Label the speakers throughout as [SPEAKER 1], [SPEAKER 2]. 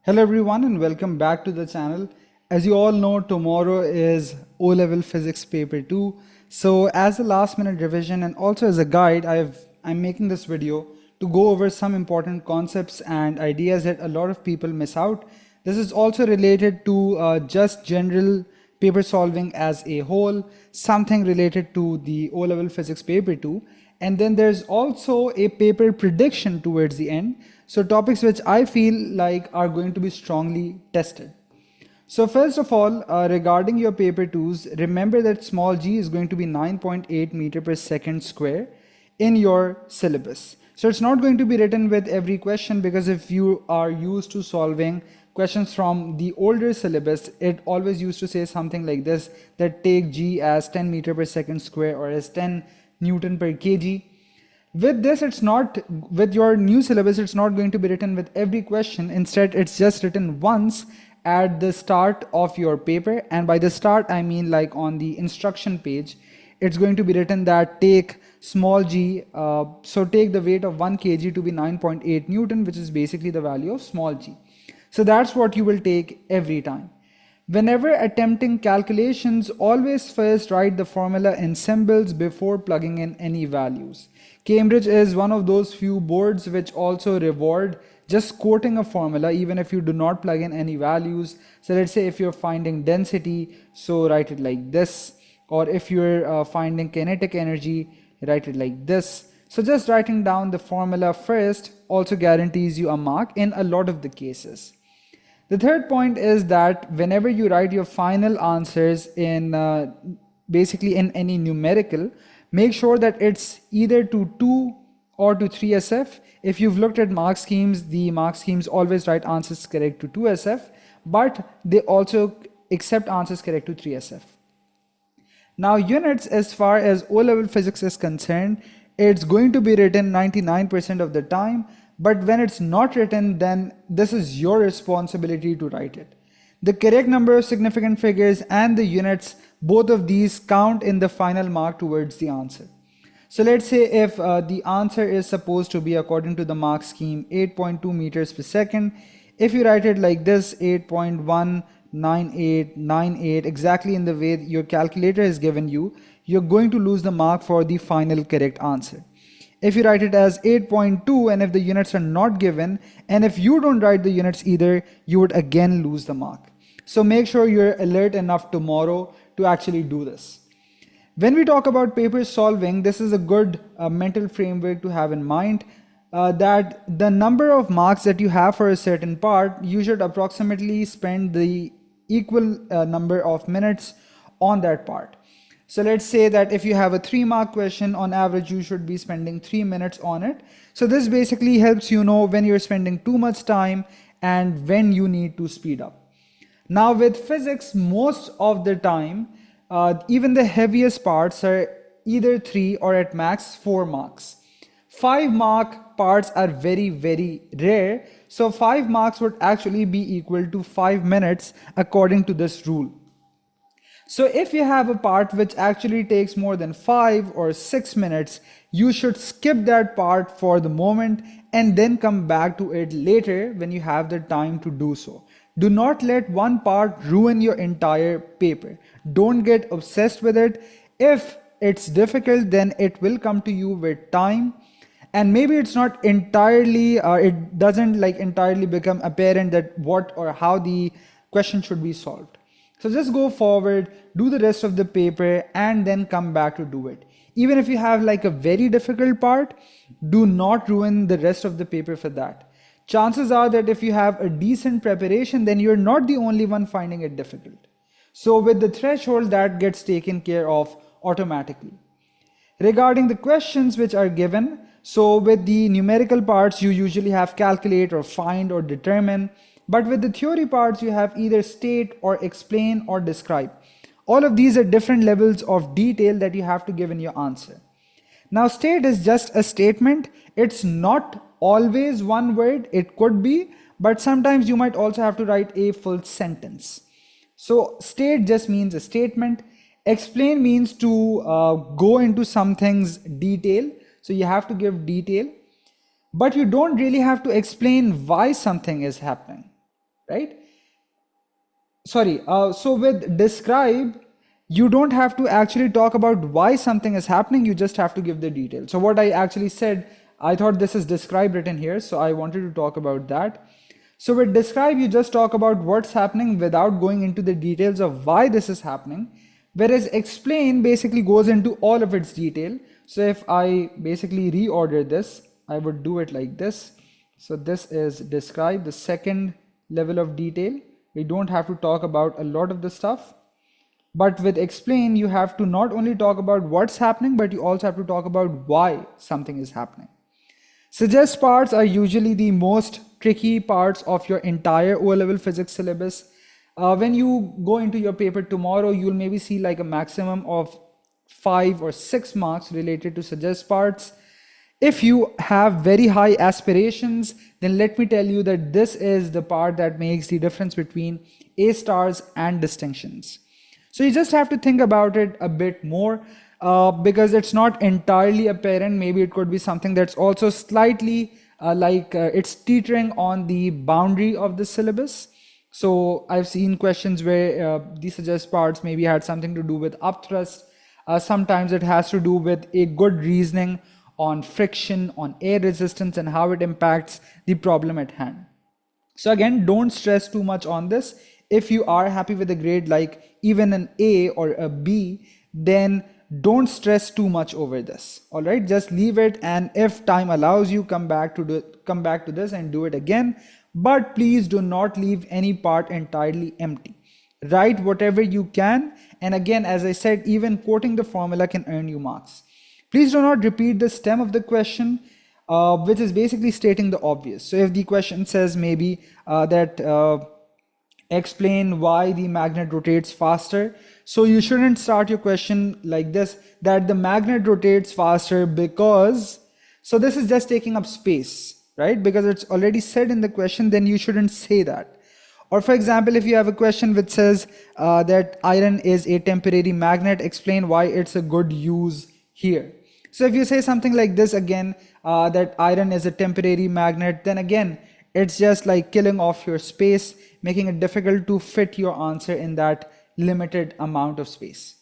[SPEAKER 1] Hello everyone and welcome back to the channel. As you all know, tomorrow is O-level physics paper 2. So as a last minute revision and also as a guide, I'm making this video to go over some important concepts and ideas that a lot of people miss out. This is also related to just general paper solving as a whole, something related to the O-level physics paper 2. And then there's also a paper prediction towards the end. So topics which I feel like are going to be strongly tested. So first of all, regarding your paper 2s, remember that small g is going to be 9.8 meter per second square in your syllabus. So it's not going to be written with every question, because if you are used to solving questions from the older syllabus, it always used to say something like this, that take g as 10 meter per second square or as 10 Newton per kg. With this, with your new syllabus, it's not going to be written with every question. Instead, it's just written once at the start of your paper. And by the start, I mean like on the instruction page, it's going to be written that take small g, so take the weight of 1 kg to be 9.8 Newton, which is basically the value of small g. So that's what you will take every time. Whenever attempting calculations, always first write the formula in symbols before plugging in any values. Cambridge is one of those few boards which also reward just quoting a formula even if you do not plug in any values. So let's say if you're finding density, so write it like this. Or if you're finding kinetic energy, write it like this. So just writing down the formula first also guarantees you a mark in a lot of the cases. The third point is that whenever you write your final answers in basically in any numerical, make sure that it's either to 2 or to 3 SF. If you've looked at mark schemes, the mark schemes always write answers correct to 2 SF, but they also accept answers correct to 3 SF. Now units, as far as O-level physics is concerned, it's going to be written 99% of the time. But when it's not written, then this is your responsibility to write it. The correct number of significant figures and the units, both of these count in the final mark towards the answer. So let's say if the answer is supposed to be, according to the mark scheme, 8.2 meters per second. If you write it like this, 8.19898, exactly in the way your calculator has given you, you're going to lose the mark for the final correct answer. If you write it as 8.2 and if the units are not given, and if you don't write the units either, you would again lose the mark. So make sure you're alert enough tomorrow to actually do this. When we talk about paper solving, this is a good mental framework to have in mind, that the number of marks that you have for a certain part, you should approximately spend the equal number of minutes on that part. So let's say that if you have a 3-mark question, on average you should be spending 3 minutes on it. So this basically helps you know when you're spending too much time and when you need to speed up. Now with physics, most of the time, even the heaviest parts are either 3 or at max 4 marks. 5-mark parts are very, very rare. So 5 marks would actually be equal to 5 minutes according to this rule. So if you have a part which actually takes more than 5 or 6 minutes, you should skip that part for the moment and then come back to it later when you have the time to do so. Do not let one part ruin your entire paper. Don't get obsessed with it. If it's difficult, then it will come to you with time. And maybe it's not entirely, it doesn't like entirely become apparent that what or how the question should be solved. So just go forward, do the rest of the paper, and then come back to do it. Even if you have like a very difficult part, do not ruin the rest of the paper for that. Chances are that if you have a decent preparation, then you're not the only one finding it difficult. So with the threshold, that gets taken care of automatically. Regarding the questions which are given, so with the numerical parts, you usually have calculate or find or determine. But with the theory parts, you have either state or explain or describe. All of these are different levels of detail that you have to give in your answer. Now, state is just a statement. It's not always one word. It could be, but sometimes you might also have to write a full sentence. So state just means a statement. Explain means to go into something's detail. So you have to give detail, but you don't really have to explain why something is happening. right? Sorry, so with describe, you don't have to actually talk about why something is happening, you just have to give the detail. So what I actually said, I thought this is describe written here, so I wanted to talk about that. So with describe, you just talk about what's happening without going into the details of why this is happening, whereas explain basically goes into all of its detail. So if I basically reorder this, I would do it like this. So this is describe, the second level of detail. We don't have to talk about a lot of the stuff. But with explain, you have to not only talk about what's happening, but you also have to talk about why something is happening. Suggest parts are usually the most tricky parts of your entire O-level physics syllabus. When you go into your paper tomorrow, you'll maybe see like a maximum of 5 or 6 marks related to suggest parts. If you have very high aspirations, then let me tell you that this is the part that makes the difference between A stars and distinctions. So you just have to think about it a bit more because it's not entirely apparent. Maybe it could be something that's also slightly it's teetering on the boundary of the syllabus. So I've seen questions where the suggest parts maybe had something to do with upthrust. Sometimes it has to do with a good reasoning on friction, on air resistance, and how it impacts the problem at hand. So again, don't stress too much on this. If you are happy with a grade like even an A or a B, then don't stress too much over this. All right, just leave it, and if time allows you, come back to this and do it again. But please do not leave any part entirely empty. Write whatever you can, and again, as I said, even quoting the formula can earn you marks. Please do not repeat the stem of the question, which is basically stating the obvious. So if the question says maybe explain why the magnet rotates faster, so you shouldn't start your question like this, that the magnet rotates faster because, so this is just taking up space, right? Because it's already said in the question, then you shouldn't say that. Or for example, if you have a question which says that iron is a temporary magnet, explain why it's a good use here. So if you say something like this again, that iron is a temporary magnet, then again, it's just like killing off your space, making it difficult to fit your answer in that limited amount of space.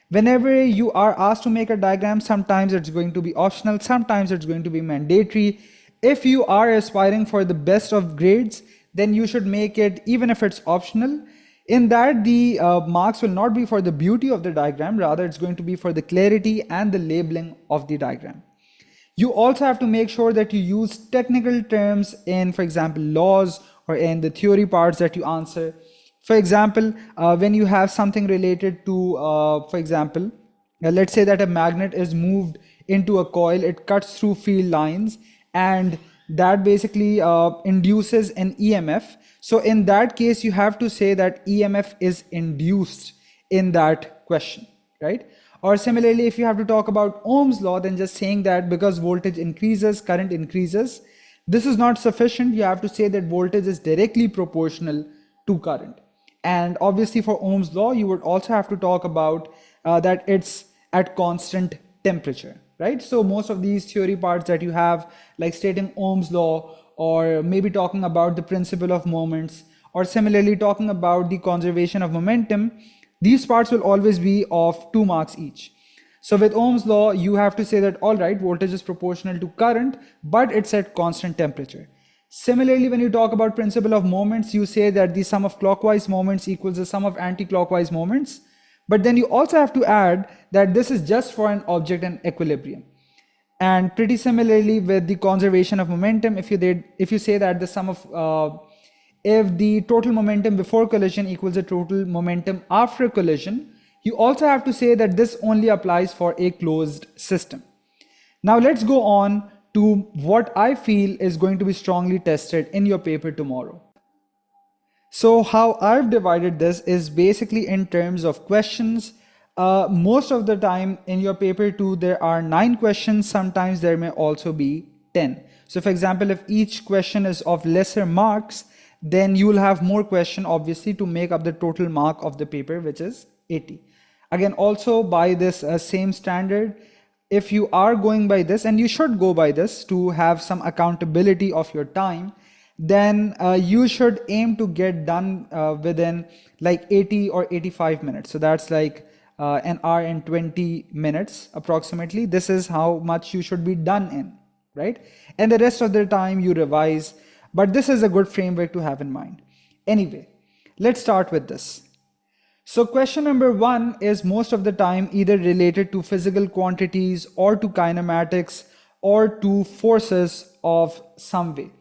[SPEAKER 1] Whenever you are asked to make a diagram, sometimes it's going to be optional, sometimes it's going to be mandatory. If you are aspiring for the best of grades, then you should make it even if it's optional. In that, the marks will not be for the beauty of the diagram, rather it's going to be for the clarity and the labeling of the diagram. You also have to make sure that you use technical terms in, for example, laws or in the theory parts that you answer. For example, when you have something related to, for example, let's say that a magnet is moved into a coil, it cuts through field lines, and that basically induces an EMF. So in that case, you have to say that EMF is induced in that question, right? Or similarly, if you have to talk about Ohm's law, then just saying that because voltage increases, current increases, this is not sufficient. You have to say that voltage is directly proportional to current. And obviously for Ohm's law, you would also have to talk about that it's at constant temperature, right? So most of these theory parts that you have, like stating Ohm's law, or maybe talking about the principle of moments, or similarly talking about the conservation of momentum, these parts will always be of 2 marks each. So with Ohm's law, you have to say that, all right, voltage is proportional to current, but it's at constant temperature. Similarly, when you talk about principle of moments, you say that the sum of clockwise moments equals the sum of anti-clockwise moments. But then you also have to add that this is just for an object in equilibrium. And pretty similarly with the conservation of momentum, if you say that the sum of if the total momentum before collision equals the total momentum after collision, you also have to say that this only applies for a closed system. Now let's go on to what I feel is going to be strongly tested in your paper tomorrow. So how I've divided this is basically in terms of questions. Most of the time in your paper 2, there are 9 questions. Sometimes there may also be 10. So for example, if each question is of lesser marks, then you will have more question obviously to make up the total mark of the paper, which is 80. Again, also by this same standard, if you are going by this, and you should go by this to have some accountability of your time, then you should aim to get done within like 80 or 85 minutes. So that's like an hour and 20 minutes approximately. This is how much you should be done in, right? And the rest of the time you revise, but this is a good framework to have in mind. Anyway, let's start with this. So question number 1 is most of the time either related to physical quantities or to kinematics or to forces of some way.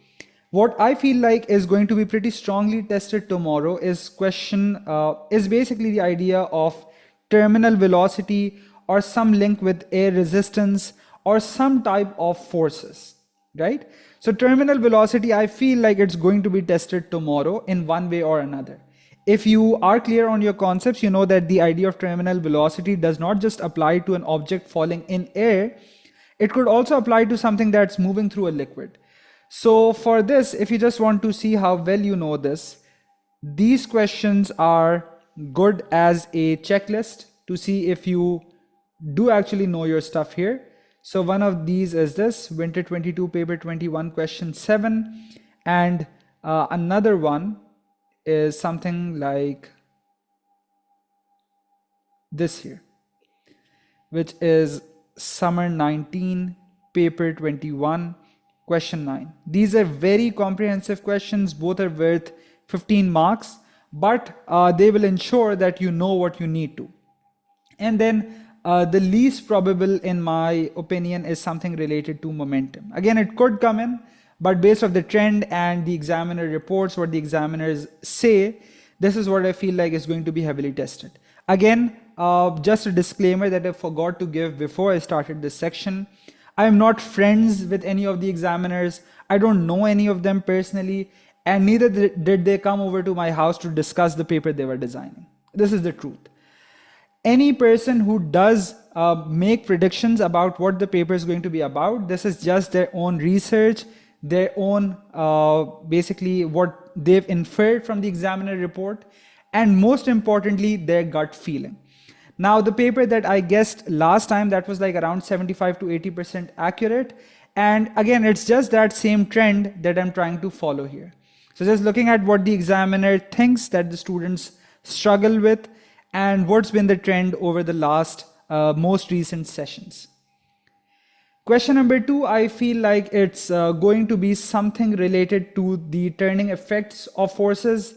[SPEAKER 1] What I feel like is going to be pretty strongly tested tomorrow is basically the idea of terminal velocity or some link with air resistance or some type of forces, right? So terminal velocity, I feel like it's going to be tested tomorrow in one way or another. If you are clear on your concepts, you know that the idea of terminal velocity does not just apply to an object falling in air, it could also apply to something that's moving through a liquid. So for this, if you just want to see how well you know this, these questions are good as a checklist to see if you do actually know your stuff here. So one of these is this, Winter 22, Paper 21, question 7. And another one is something like this here, which is Summer 19, Paper 21, question 9. These are very comprehensive questions. Both are worth 15 marks, but they will ensure that you know what you need to. And then the least probable, in my opinion, is something related to momentum. Again, it could come in, but based on the trend and the examiner reports, what the examiners say, this is what I feel like is going to be heavily tested. Again, just a disclaimer that I forgot to give before I started this section. I am not friends with any of the examiners. I don't know any of them personally, and neither did they come over to my house to discuss the paper they were designing. This is the truth. Any person who does make predictions about what the paper is going to be about, this is just their own research, their own basically what they've inferred from the examiner report, and most importantly, their gut feeling. Now, the paper that I guessed last time, that was like around 75 to 80% accurate. And again, it's just that same trend that I'm trying to follow here. So just looking at what the examiner thinks that the students struggle with and what's been the trend over the last most recent sessions. Question number 2, I feel like it's going to be something related to the turning effects of forces.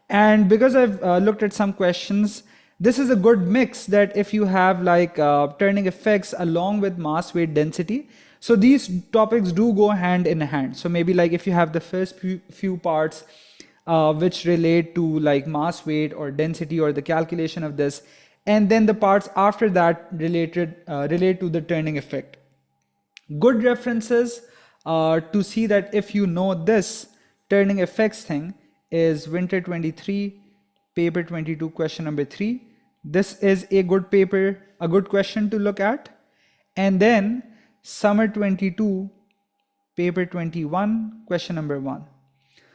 [SPEAKER 1] And because I've looked at some questions, this is a good mix that if you have like turning effects along with mass, weight, density. So these topics do go hand in hand. So maybe like if you have the first few parts which relate to like mass, weight or density or the calculation of this, and then the parts after that relate to the turning effect. Good references to see that if you know this turning effects thing is Winter 23, Paper 22, question number 3. This is a good paper, a good question to look at. And then Summer 22, Paper 21, question number 1.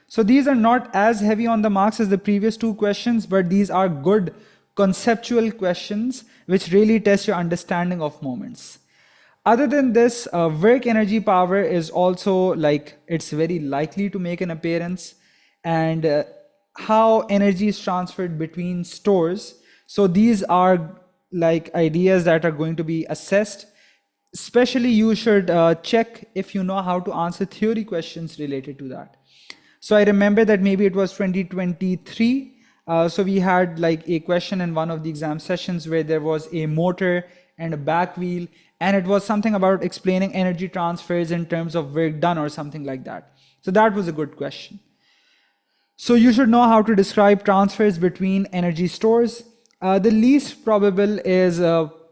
[SPEAKER 1] So these are not as heavy on the marks as the previous two questions, but these are good conceptual questions which really test your understanding of moments. Other than this, work energy power is also like it's very likely to make an appearance, and how energy is transferred between stores. So these are like ideas that are going to be assessed. Especially you should check if you know how to answer theory questions related to that. So I remember that maybe it was 2023. So we had like a question in one of the exam sessions where there was a motor and a back wheel, and it was something about explaining energy transfers in terms of work done or something like that. So that was a good question. So you should know how to describe transfers between energy stores. The least probable is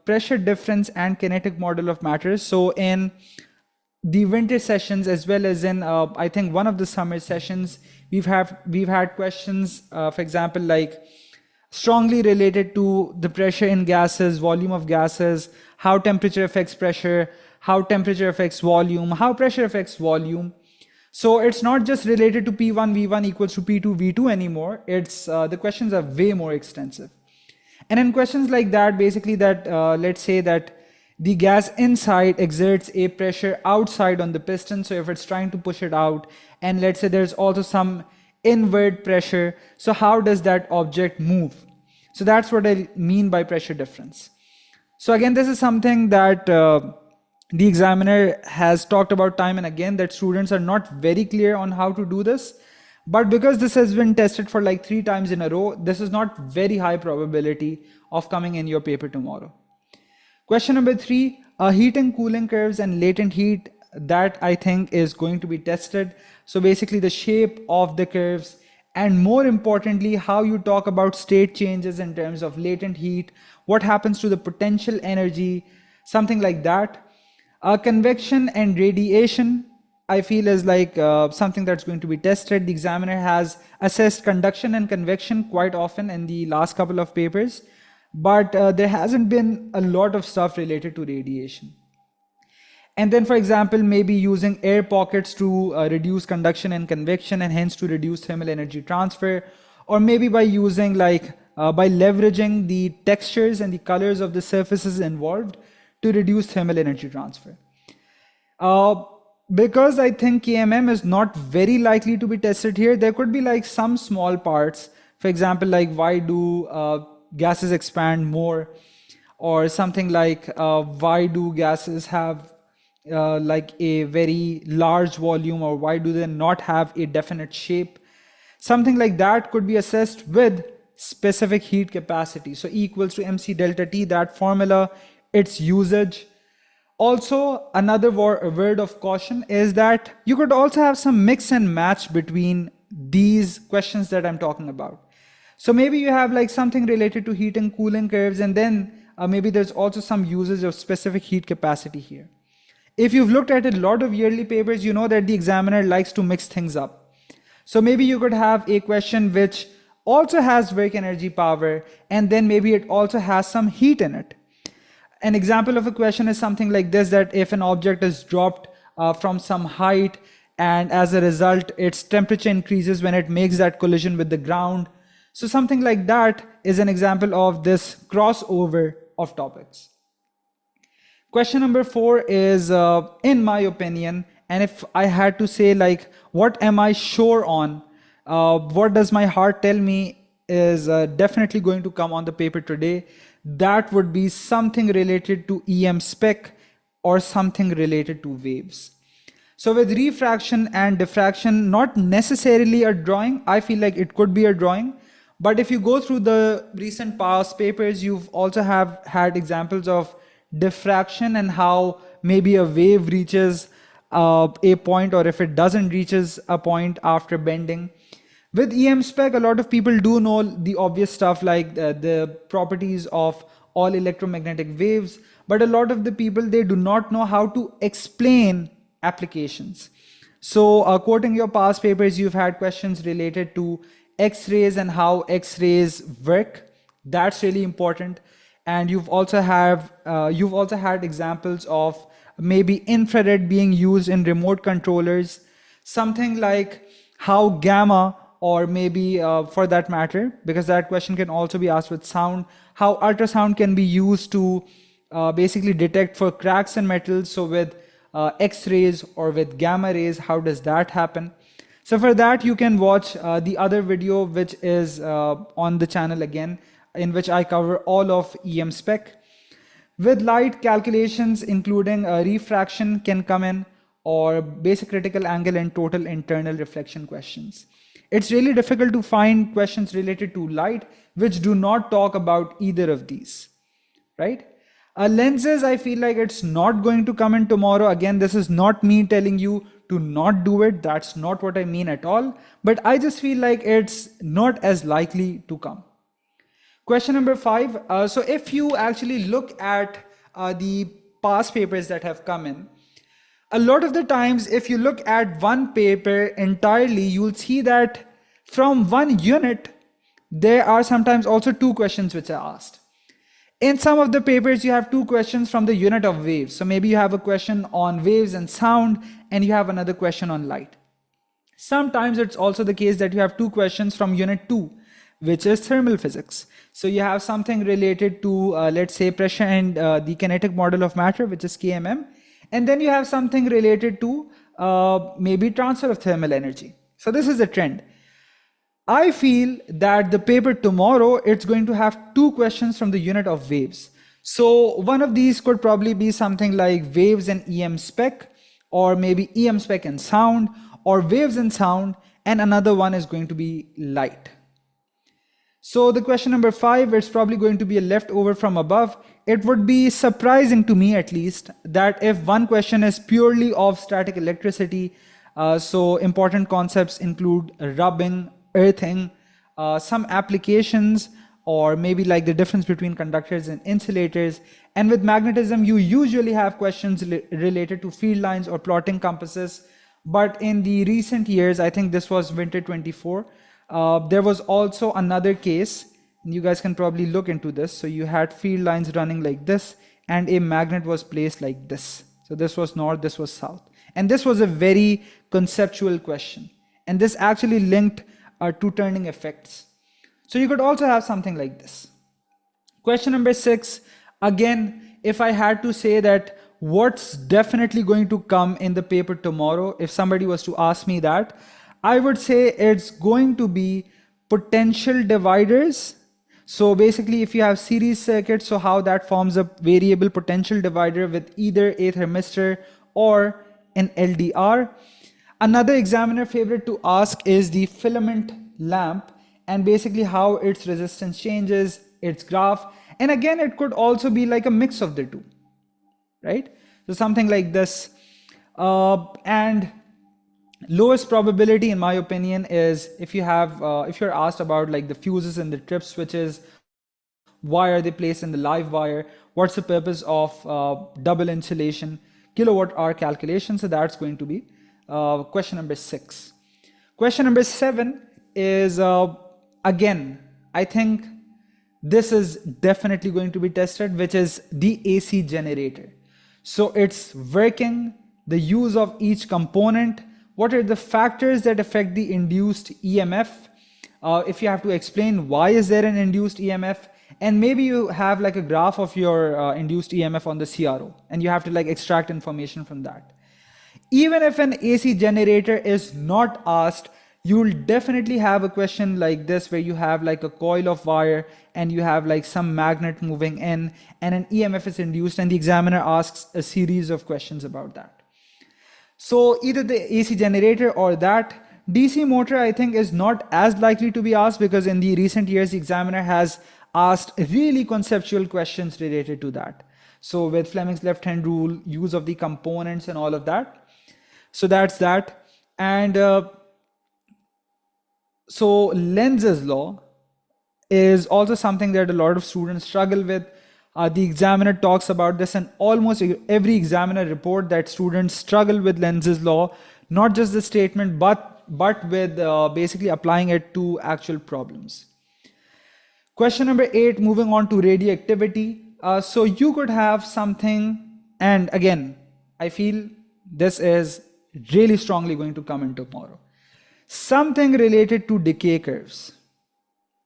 [SPEAKER 1] pressure difference and kinetic model of matter. So in the winter sessions as well as in I think one of the summer sessions, we've had questions, for example, like strongly related to the pressure in gases, volume of gases, how temperature affects pressure, how temperature affects volume, how pressure affects volume. So it's not just related to P1 V1 equals to P2 V2 anymore. It's the questions are way more extensive. And in questions like that, basically that let's say that The gas inside exerts a pressure outside on the piston. So if it's trying to push it out, and let's say there's also some inward pressure, so how does that object move? So that's what I mean by pressure difference. So again, this is something that the examiner has talked about time and again, that students are not very clear on how to do this. But because this has been tested for like 3 times in a row, this is not very high probability of coming in your paper tomorrow. Question number 3, heat and cooling curves and latent heat, that I think is going to be tested. So basically the shape of the curves, and more importantly, how you talk about state changes in terms of latent heat, what happens to the potential energy, something like that. Convection and radiation, I feel, is like something that's going to be tested. The examiner has assessed conduction and convection quite often in the last couple of papers, but there hasn't been a lot of stuff related to radiation. And then, for example, maybe using air pockets to reduce conduction and convection, and hence to reduce thermal energy transfer, or maybe by using by leveraging the textures and the colors of the surfaces involved to reduce thermal energy transfer. Because I think KMM is not very likely to be tested here, there could be like some small parts. For example, like why do gases expand more, or something like why do gases have like a very large volume, or why do they not have a definite shape. Something like that could be assessed with specific heat capacity. So E equals to mc delta T, that formula, its usage. Also, another word of caution is that you could also have some mix and match between these questions that I'm talking about. So maybe you have like something related to heat and cooling curves, and then maybe there's also some usage of specific heat capacity here. If you've looked at a lot of yearly papers, you know that the examiner likes to mix things up. So maybe you could have a question which also has work energy power, and then maybe it also has some heat in it. An example of a question is something like this, that if an object is dropped from some height, and as a result its temperature increases when it makes that collision with the ground. So something like that is an example of this crossover of topics. Question number 4 is, in my opinion, and if I had to say like, what am I sure on? What does my heart tell me is definitely going to come on the paper today? That would be something related to EM spec or something related to waves. So with refraction and diffraction, not necessarily a drawing. I feel like it could be a drawing. But if you go through the recent past papers, you've also have had examples of diffraction and how maybe a wave reaches a point, or if it doesn't reaches a point after bending. With EM spec, a lot of people do know the obvious stuff like the properties of all electromagnetic waves, but a lot of the people, they do not know how to explain applications. So quoting your past papers, you've had questions related to X-rays and how X-rays work. That's really important. And you've also had examples of maybe infrared being used in remote controllers, something like how gamma, or maybe for that matter, because that question can also be asked with sound, how ultrasound can be used to basically detect for cracks in metals. So with X-rays or with gamma rays, how does that happen? So for that, you can watch the other video, which is on the channel again, in which I cover all of EM spec. With light, calculations including refraction can come in, or basic critical angle and total internal reflection questions. It's really difficult to find questions related to light which do not talk about either of these, right? Lenses, I feel like it's not going to come in tomorrow. Again, this is not me telling you to not do it. That's not what I mean at all. But I just feel like it's not as likely to come. Question number 5. So if you actually look at the past papers that have come in, a lot of the times, if you look at one paper entirely, you'll see that from one unit, there are sometimes also 2 questions which are asked. In some of the papers, you have 2 questions from the unit of waves. So maybe you have a question on waves and sound, and you have another question on light. Sometimes it's also the case that you have 2 questions from unit 2, which is thermal physics. So you have something related to, let's say, pressure and the kinetic model of matter, which is KMM. And then you have something related to maybe transfer of thermal energy. So this is the trend. I feel that the paper tomorrow, it's going to have two questions from the unit of waves. So one of these could probably be something like waves and EM spec, or maybe EM spec and sound, or waves and sound, and another one is going to be light. So the question number 5, it's probably going to be a leftover from above. It would be surprising to me, at least, that if one question is purely of static electricity, so important concepts include rubbing, earthing, some applications, or maybe like the difference between conductors and insulators. And with magnetism, you usually have questions related to field lines or plotting compasses. But in the recent years, I think this was winter 24, there was also another case, and you guys can probably look into this. So you had field lines running like this, and a magnet was placed like this. So this was north, this was south. And this was a very conceptual question. And this actually linked to turning effects. So you could also have something like this. Question number 6, again, if I had to say that what's definitely going to come in the paper tomorrow, if somebody was to ask me that, I would say it's going to be potential dividers. So basically, if you have series circuits, so how that forms a variable potential divider with either a thermistor or an LDR. Another examiner favorite to ask is the filament lamp, and basically how its resistance changes, its graph. And again, it could also be like a mix of the two, right? So something like this. And lowest probability, in my opinion, is if you have, if you're asked about like the fuses and the trip switches, why are they placed in the live wire? What's the purpose of double insulation? Kilowatt hour calculation. So that's going to be question number 6. Question number 7 is, again, I think this is definitely going to be tested, which is the AC generator. So it's working, the use of each component, what are the factors that affect the induced EMF? If you have to explain why is there an induced EMF, and maybe you have like a graph of your induced EMF on the CRO, and you have to like extract information from that. Even if an AC generator is not asked, you'll definitely have a question like this where you have like a coil of wire and you have like some magnet moving in and an EMF is induced, and the examiner asks a series of questions about that. So either the AC generator or that. DC motor, I think, is not as likely to be asked because in the recent years, the examiner has asked really conceptual questions related to that. So with Fleming's left-hand rule, use of the components and all of that. So that's that. And so Lenz's law is also something that a lot of students struggle with. The examiner talks about this, and almost every examiner report that students struggle with Lenz's law, not just the statement, but with basically applying it to actual problems. Question number 8, moving on to radioactivity. So you could have something, and again, I feel this is really strongly going to come in tomorrow. Something related to decay curves.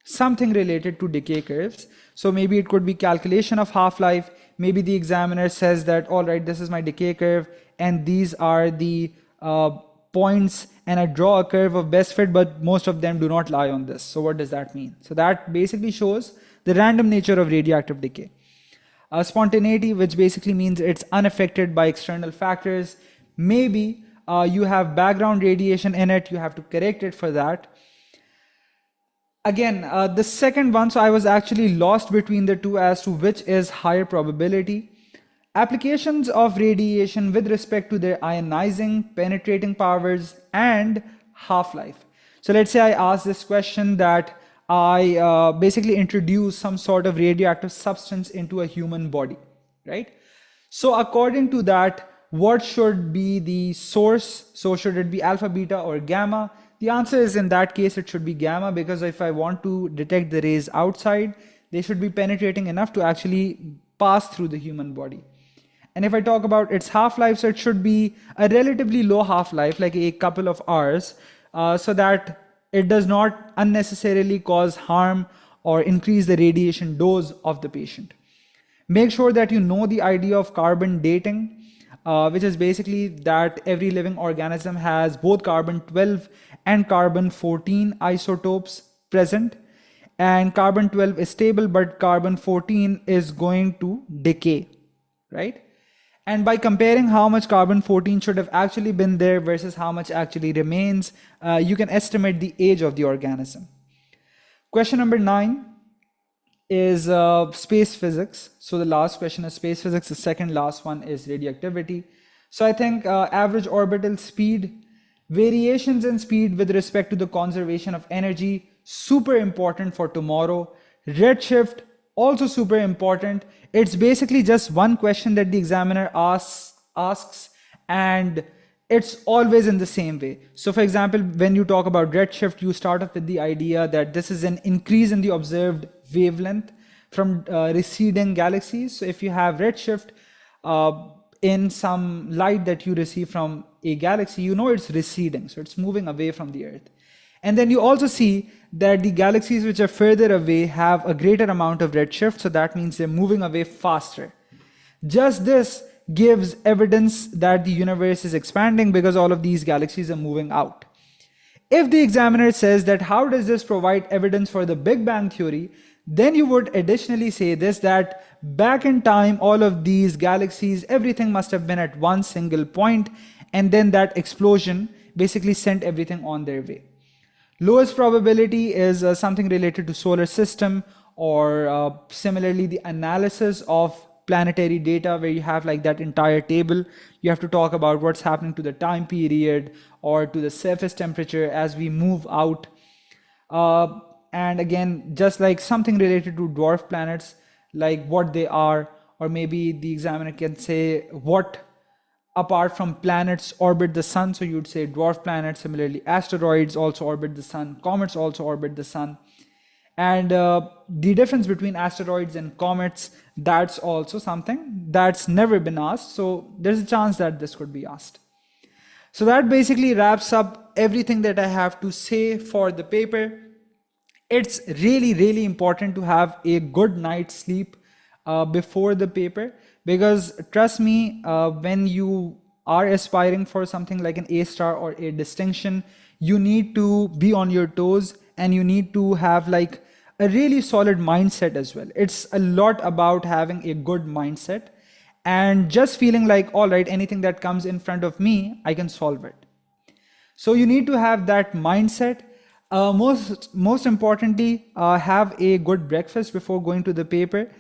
[SPEAKER 1] Something related to decay curves. So maybe it could be calculation of half-life. Maybe the examiner says that, all right, this is my decay curve, and these are the points, and I draw a curve of best fit, but most of them do not lie on this. So what does that mean? So that basically shows the random nature of radioactive decay. Spontaneity, which basically means it's unaffected by external factors. Maybe you have background radiation in it, you have to correct it for that. Again, the second one, so I was actually lost between the two as to which is higher probability. Applications of radiation with respect to their ionizing, penetrating powers, and half-life. So let's say I ask this question that I basically introduce some sort of radioactive substance into a human body, right? So according to that, what should be the source? So should it be alpha, beta, or gamma? The answer is, in that case, it should be gamma, because if I want to detect the rays outside, they should be penetrating enough to actually pass through the human body. And if I talk about its half-life, so it should be a relatively low half-life, like a couple of hours, so that It does not unnecessarily cause harm or increase the radiation dose of the patient. Make sure that you know the idea of carbon dating, which is basically that every living organism has both carbon 12 and carbon 14 isotopes present. And carbon 12 is stable, but carbon 14 is going to decay, right? And by comparing how much carbon 14 should have actually been there versus how much actually remains, you can estimate the age of the organism. Question number 9 is space physics. So the last question is space physics. The second last one is radioactivity. So I think average orbital speed, variations in speed with respect to the conservation of energy, super important for tomorrow. Redshift, also super important. It's basically just one question that the examiner asks, and it's always in the same way. So for example, when you talk about redshift, you start off with the idea that this is an increase in the observed wavelength from receding galaxies. So if you have redshift in some light that you receive from a galaxy, you know it's receding, so it's moving away from the Earth. And then you also see that the galaxies which are further away have a greater amount of redshift, so that means they're moving away faster. Just this gives evidence that the universe is expanding because all of these galaxies are moving out. If the examiner says that how does this provide evidence for the Big Bang theory, then you would additionally say this, that back in time, all of these galaxies, everything must have been at one single point, and then that explosion basically sent everything on their way. Lowest probability is something related to solar system, or similarly the analysis of planetary data, where you have like that entire table. You have to talk about what's happening to the time period or to the surface temperature as we move out. And again, just like something related to dwarf planets, like what they are, or maybe the examiner can say what apart from planets orbit the sun. So you'd say dwarf planets. Similarly, asteroids also orbit the sun, comets also orbit the sun. And the difference between asteroids and comets, that's also something that's never been asked. So there's a chance that this could be asked. So that basically wraps up everything that I have to say for the paper. It's really, really important to have a good night's sleep before the paper, because trust me, when you are aspiring for something like an A star or a distinction, you need to be on your toes, and you need to have like a really solid mindset as well. It's a lot about having a good mindset and just feeling like, all right, anything that comes in front of me, I can solve it. So you need to have that mindset. Most importantly, have a good breakfast before going to the paper.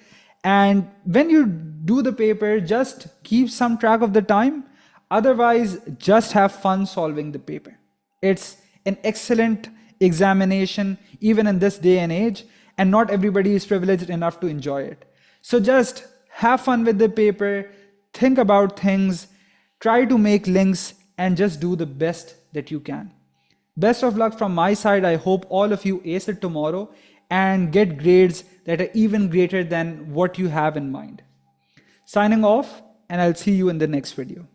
[SPEAKER 1] And when you do the paper, just keep some track of the time. Otherwise, just have fun solving the paper. It's an excellent examination, even in this day and age, and not everybody is privileged enough to enjoy it. So just have fun with the paper, think about things, try to make links, and just do the best that you can. Best of luck from my side. I hope all of you ace it tomorrow and get grades that are even greater than what you have in mind. Signing off, and I'll see you in the next video.